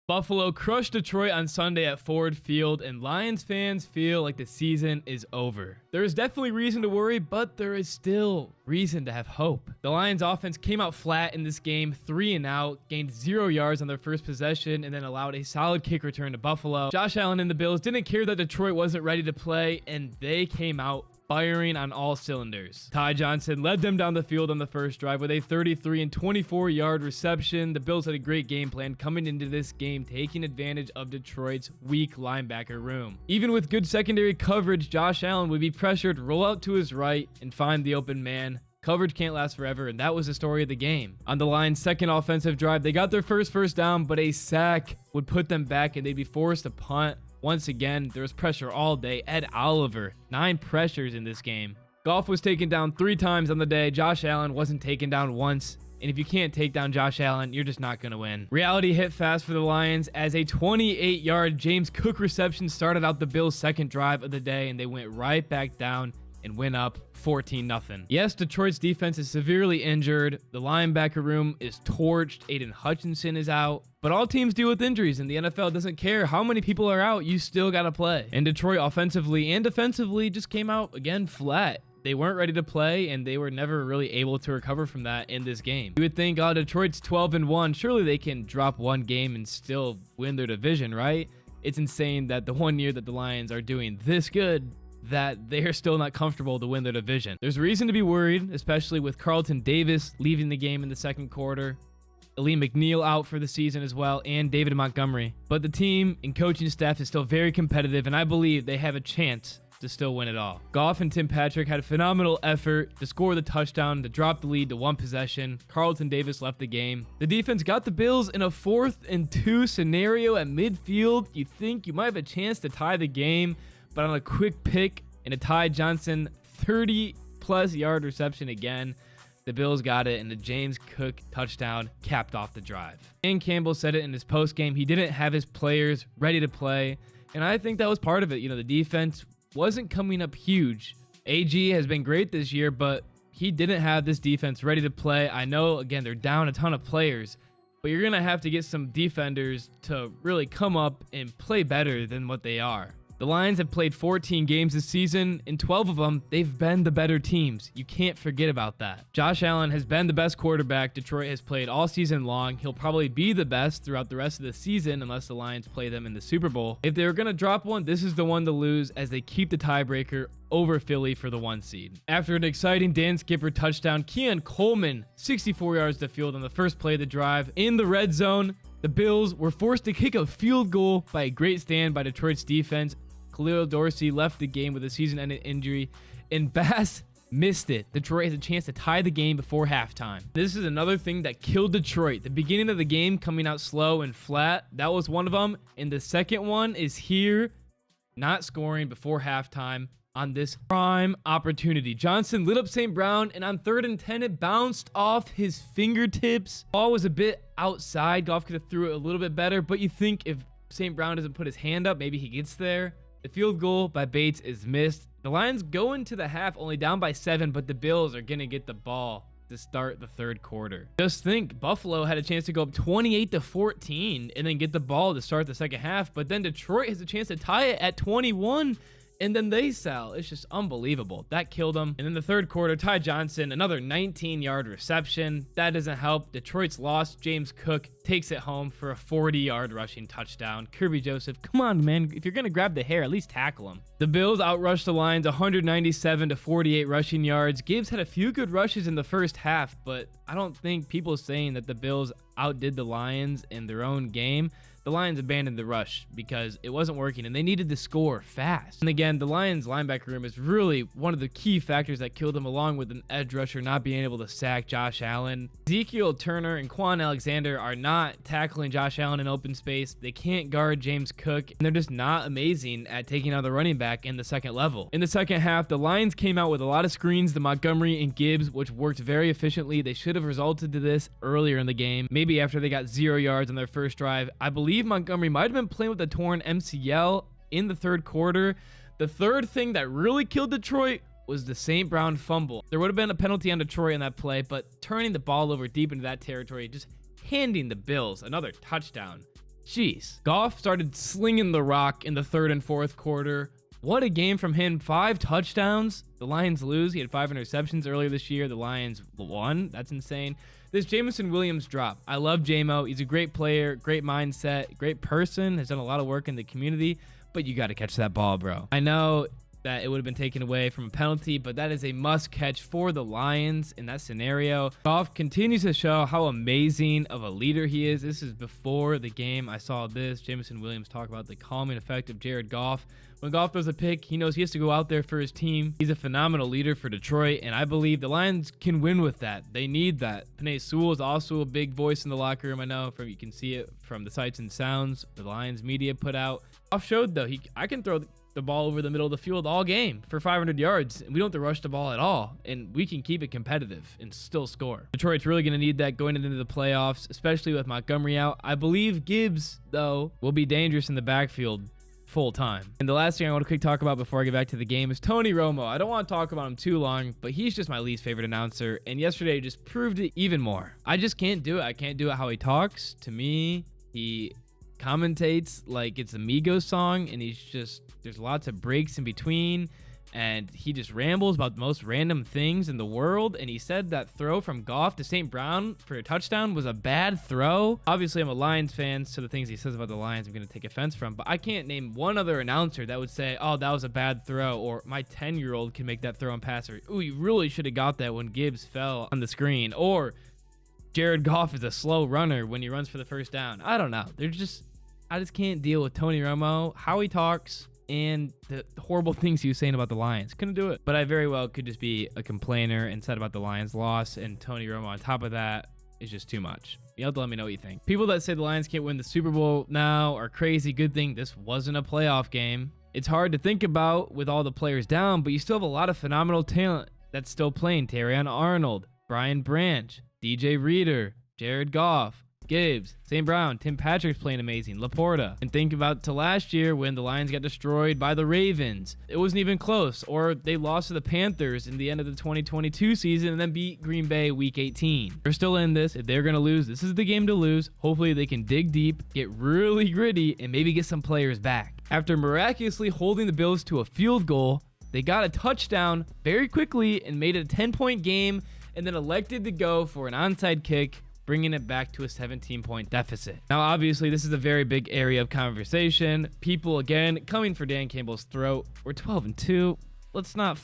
Buffalo crushed Detroit on Sunday at Ford Field, and Lions fans feel like the season is over. There is definitely reason to worry, but there is still reason to have hope. The Lions offense came out flat in this game, 3 and out, gained 0 yards on their first possession, and then allowed a solid kick return to Buffalo. Josh Allen and the Bills didn't care that Detroit wasn't ready to play, and they came out firing on all cylinders. Ty Johnson led them down the field on the first drive with a 33 and 24 yard reception. The Bills had a great game plan coming into this game, taking advantage of Detroit's weak linebacker room. Even with good secondary coverage, Josh Allen would be pressured, roll out to his right, and find the open man. Coverage can't last forever, and that was the story of the game. On the Lions' second offensive drive, they got their first down, but a sack would put them back, and they'd be forced to punt. Once again, there was pressure all day. Ed Oliver, 9 pressures in this game. Goff was taken down 3 times on the day. Josh Allen wasn't taken down once. And if you can't take down Josh Allen, you're just not going to win. Reality hit fast for the Lions as a 28-yard James Cook reception started out the Bills' second drive of the day, and they went right back down and went up 14-0. Yes, Detroit's defense is severely injured. The linebacker room is torched. Aiden Hutchinson is out. But all teams deal with injuries, and the NFL doesn't care how many people are out. You still got to play. And Detroit offensively and defensively just came out, again, flat. They weren't ready to play, and they were never really able to recover from that in this game. You would think, oh, Detroit's 12-1. Surely they can drop one game and still win their division, right? It's insane that the one year that the Lions are doing this good, that they're still not comfortable to win their division. There's reason to be worried, especially with Carlton Davis leaving the game in the second quarter, Aleem McNeil out for the season as well, and David Montgomery. But the team and coaching staff is still very competitive, and I believe they have a chance to still win it all. Goff and Tim Patrick had a phenomenal effort to score the touchdown, to drop the lead to 1 possession. Carlton Davis left the game. The defense got the Bills in a 4th and 2 scenario at midfield. You think you might have a chance to tie the game, but on a quick pick and a Ty Johnson 30-plus yard reception again, the Bills got it, and the James Cook touchdown capped off the drive. Dan Campbell said it in his postgame. He didn't have his players ready to play, and I think that was part of it. You know, the defense wasn't coming up huge. AG has been great this year, but he didn't have this defense ready to play. I know, again, they're down a ton of players, but you're going to have to get some defenders to really come up and play better than what they are. The Lions have played 14 games this season. In 12 of them, they've been the better teams. You can't forget about that. Josh Allen has been the best quarterback Detroit has played all season long. He'll probably be the best throughout the rest of the season unless the Lions play them in the Super Bowl. If they were going to drop one, this is the one to lose as they keep the tiebreaker over Philly for the 1 seed. After an exciting Dan Skipper touchdown, Keon Coleman, 64 yards to field on the first play of the drive. In the red zone, the Bills were forced to kick a field goal by a great stand by Detroit's defense. Khalil Dorsey left the game with a season-ending injury, and Bass missed it. Detroit has a chance to tie the game before halftime. This is another thing that killed Detroit. The beginning of the game coming out slow and flat, that was one of them. And the second one is here, not scoring before halftime on this prime opportunity. Johnson lit up St. Brown, and on 3rd and 10, it bounced off his fingertips. Ball was a bit outside. Goff could have threw it a little bit better, but you think if St. Brown doesn't put his hand up, maybe he gets there. The field goal by Bates is missed. The Lions go into the half only down by 7, but the Bills are going to get the ball to start the third quarter. Just think, Buffalo had a chance to go up 28-14 and then get the ball to start the second half, but then Detroit has a chance to tie it at 21, and then they sell. It's just unbelievable. That killed them. And then the third quarter, Ty Johnson, another 19-yard reception. That doesn't help. Detroit's lost. James Cook takes it home for a 40-yard rushing touchdown. Kirby Joseph, come on, man. If you're going to grab the hair, at least tackle him. The Bills outrushed the Lions 197-48 rushing yards. Gibbs had a few good rushes in the first half, but I don't think people saying that the Bills outdid the Lions in their own game. The Lions abandoned the rush because it wasn't working and they needed to score fast. And again, the Lions linebacker room is really one of the key factors that killed them, along with an edge rusher not being able to sack Josh Allen. Ezekiel Turner and Quan Alexander are not tackling Josh Allen in open space. They can't guard James Cook, and they're just not amazing at taking out the running back in the second level. In the second half, the Lions came out with a lot of screens to Montgomery and Gibbs, which worked very efficiently. They should have resulted to this earlier in the game, maybe after they got 0 yards on their first drive. I believe Montgomery might have been playing with a torn MCL in the third quarter. The third thing that really killed Detroit was the St. Brown fumble. There would have been a penalty on Detroit on that play, but turning the ball over deep into that territory, just handing the Bills another touchdown, Jeez. Goff started slinging the rock in the third and fourth quarter. What a game from him. 5 touchdowns. The Lions lose. He had 5 interceptions earlier this year. The Lions won. That's insane. This Jameson Williams drop. I love JMO. He's a great player, great mindset, great person, has done a lot of work in the community, but you got to catch that ball, bro. I know that it would have been taken away from a penalty, but that is a must catch for the Lions in that scenario. Goff continues to show how amazing of a leader he is. This is before the game. I saw this. Jameson Williams talk about the calming effect of Jared Goff. When Goff throws a pick, he knows he has to go out there for his team. He's a phenomenal leader for Detroit, and I believe the Lions can win with that. They need that. Penei Sewell is also a big voice in the locker room. I know you can see it from the sights and sounds the Lions media put out. Goff showed, though, I can throw the ball over the middle of the field all game for 500 yards, and we don't have to rush the ball at all, and we can keep it competitive and still score. Detroit's really going to need that going into the playoffs, especially with Montgomery out. I believe Gibbs, though, will be dangerous in the backfield full time. And the last thing I want to quick talk about before I get back to the game is Tony Romo. I don't want to talk about him too long, but he's just my least favorite announcer, and yesterday just proved it even more. I just can't do it. I can't do it how he talks. To me, he commentates like it's a Migos song, and there's lots of breaks in between, and he just rambles about the most random things in the world. And he said that throw from Goff to St. Brown for a touchdown was a bad throw. Obviously, I'm a Lions fan, so the things he says about the Lions I'm going to take offense from, but I can't name one other announcer that would say, oh, that was a bad throw, or my 10-year-old can make that throw and pass, or ooh, you really should have got that when Gibbs fell on the screen, or Jared Goff is a slow runner when he runs for the first down. I don't know. I just can't deal with Tony Romo, how he talks, and the horrible things he was saying about the Lions. Couldn't do it. But I very well could just be a complainer and said about the Lions loss, and Tony Romo on top of that is just too much. You have to let me know what you think. People that say the Lions can't win the Super Bowl now are crazy. Good thing this wasn't a playoff game. It's hard to think about with all the players down, but you still have a lot of phenomenal talent that's still playing. Terrion Arnold, Brian Branch, DJ Reader, Jared Goff, Gibbs, St. Brown, Tim Patrick's playing amazing, Laporta. And think about to last year when the Lions got destroyed by the Ravens. It wasn't even close, or they lost to the Panthers in the end of the 2022 season and then beat Green Bay week 18. They're still in this. If they're going to lose, this is the game to lose. Hopefully they can dig deep, get really gritty, and maybe get some players back. After miraculously holding the Bills to a field goal, they got a touchdown very quickly and made it a 10-point game, and then elected to go for an onside kick, bringing it back to a 17-point deficit. Now, obviously, this is a very big area of conversation. People, again, coming for Dan Campbell's throat. We're 12-2. Let's not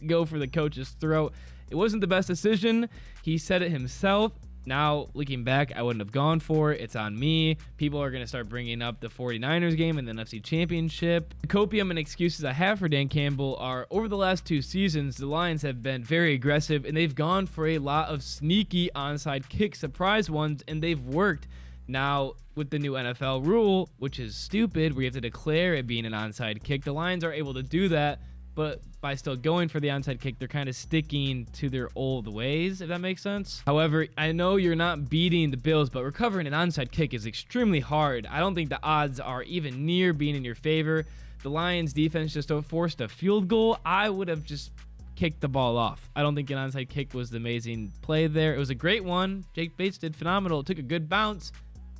go for the coach's throat. It wasn't the best decision. He said it himself. Now, looking back, I wouldn't have gone for it. It's on me. People are going to start bringing up the 49ers game and the NFC Championship. The copium and excuses I have for Dan Campbell are, over the last 2 seasons, the Lions have been very aggressive, and they've gone for a lot of sneaky onside kick surprise ones, and they've worked. Now, with the new NFL rule, which is stupid, where you have to declare it being an onside kick, the Lions are able to do that, but by still going for the onside kick, they're kind of sticking to their old ways, if that makes sense. However, I know you're not beating the Bills, but recovering an onside kick is extremely hard. I don't think the odds are even near being in your favor. The Lions defense just forced a field goal. I would have just kicked the ball off. I don't think an onside kick was the amazing play there. It was a great one. Jake Bates did phenomenal. It took a good bounce,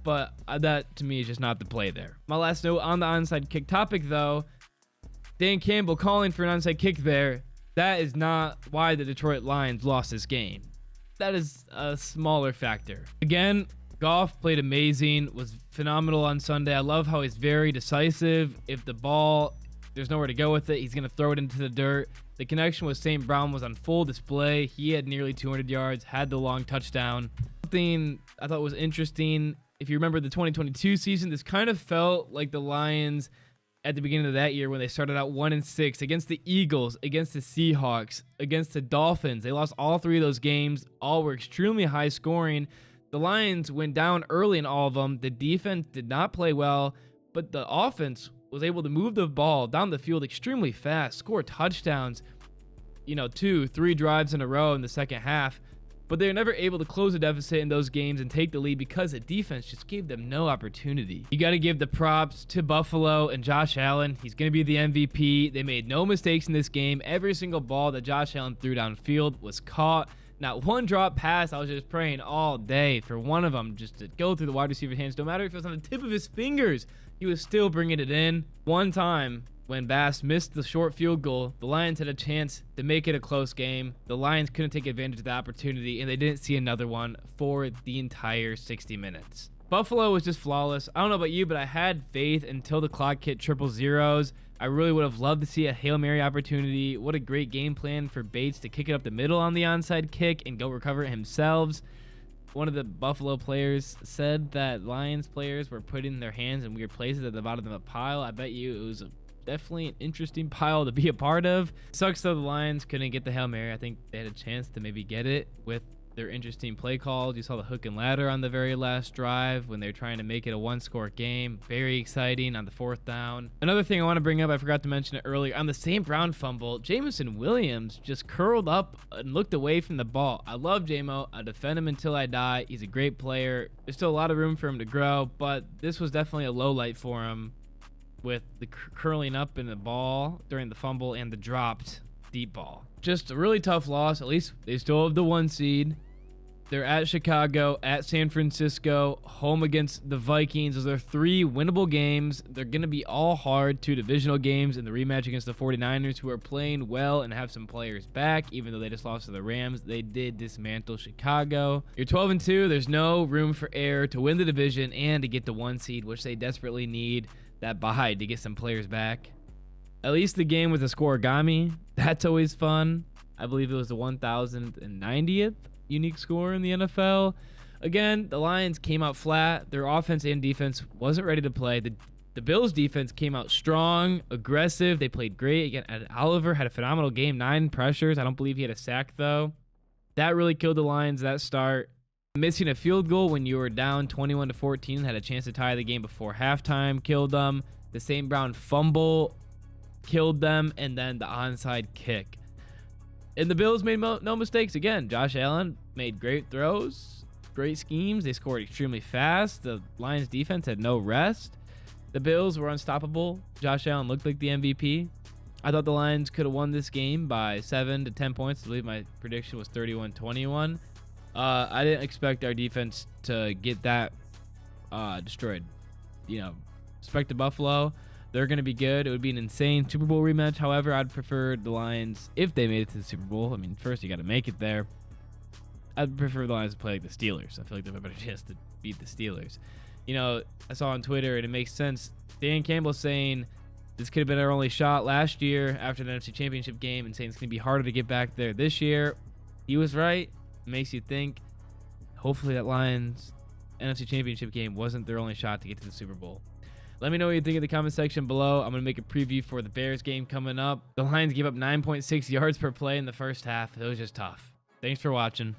but that to me is just not the play there. My last note on the onside kick topic, though, Dan Campbell calling for an onside kick there, that is not why the Detroit Lions lost this game. That is a smaller factor. Again, Goff played amazing, was phenomenal on Sunday. I love how he's very decisive. If the ball, there's nowhere to go with it, he's going to throw it into the dirt. The connection with St. Brown was on full display. He had nearly 200 yards, had the long touchdown. Something I thought was interesting, if you remember the 2022 season, this kind of felt like the Lions at the beginning of that year when they started out 1-6 against the Eagles, against the Seahawks, against the Dolphins. They lost all 3 of those games. All were extremely high scoring. The Lions went down early in all of them. The defense did not play well, but the offense was able to move the ball down the field extremely fast, score touchdowns, 2-3 drives in a row in the second half. But they were never able to close a deficit in those games and take the lead because the defense just gave them no opportunity. You got to give the props to Buffalo and Josh Allen. He's going to be the MVP. They made no mistakes in this game. Every single ball that Josh Allen threw downfield was caught. Not one drop pass. I was just praying all day for one of them just to go through the wide receiver's hands. No matter if it was on the tip of his fingers, he was still bringing it in. One time when Bass missed the short field goal, the Lions had a chance to make it a close game. The Lions couldn't take advantage of the opportunity, and they didn't see another one for the entire 60 minutes. Buffalo was just flawless. I don't know about you, but I had faith until the clock hit triple zeros. I really would have loved to see a Hail Mary opportunity. What a great game plan for Bates to kick it up the middle on the onside kick and go recover it themselves. One of the Buffalo players said that Lions players were putting their hands in weird places at the bottom of the pile. I bet you it was definitely an interesting pile to be a part of. Sucks though the Lions couldn't get the Hail Mary. I think they had a chance to maybe get it with their interesting play calls. You saw the hook and ladder on the very last drive when they're trying to make it a one-score game. Very exciting on the 4th down. Another thing I want to bring up, I forgot to mention it earlier, on the St. Brown fumble, Jameson Williams just curled up and looked away from the ball. I love Jamo. I defend him until I die. He's a great player. There's still a lot of room for him to grow, but this was definitely a low light for him with the curling up in the ball during the fumble and the dropped deep ball. Just a really tough loss. At least they still have the 1 seed. They're at Chicago, at San Francisco, home against the Vikings. Those are 3 winnable games. They're going to be all hard, 2 divisional games in the rematch against the 49ers, who are playing well and have some players back. Even though they just lost to the Rams, they did dismantle Chicago. You're 12-2. There's no room for error to win the division and to get the 1 seed, which they desperately need that bye to get some players back. At least the game with the scoregami, that's always fun. I believe it was the 1,090th unique score in the NFL. Again, the Lions came out flat. Their offense and defense wasn't ready to play. The Bills defense came out strong, aggressive. They played great. Again, Oliver had a phenomenal game, 9 pressures. I don't believe he had a sack though. That really killed the Lions, that start. Missing a field goal when you were down 21-14, had a chance to tie the game before halftime, killed them. The St. Brown fumble killed them, and then the onside kick. And the Bills made no mistakes. Again, Josh Allen made great throws, great schemes. They scored extremely fast. The Lions defense had no rest. The Bills were unstoppable. Josh Allen looked like the MVP. I thought the Lions could have won this game by 7 to 10 points. I believe my prediction was 31-21. I didn't expect our defense to get that destroyed. Respect to Buffalo. They're going to be good. It would be an insane Super Bowl rematch. However, I'd prefer the Lions, if they made it to the Super Bowl. I mean, first you got to make it there. I'd prefer the Lions to play like the Steelers. I feel like they have a better chance to beat the Steelers. I saw on Twitter, and it makes sense. Dan Campbell saying this could have been our only shot last year after the NFC Championship game, and saying it's going to be harder to get back there this year. He was right. It makes you think. Hopefully that Lions NFC Championship game wasn't their only shot to get to the Super Bowl. Let me know what you think in the comment section below. I'm going to make a preview for the Bears game coming up. The Lions gave up 9.6 yards per play in the first half. It was just tough. Thanks for watching.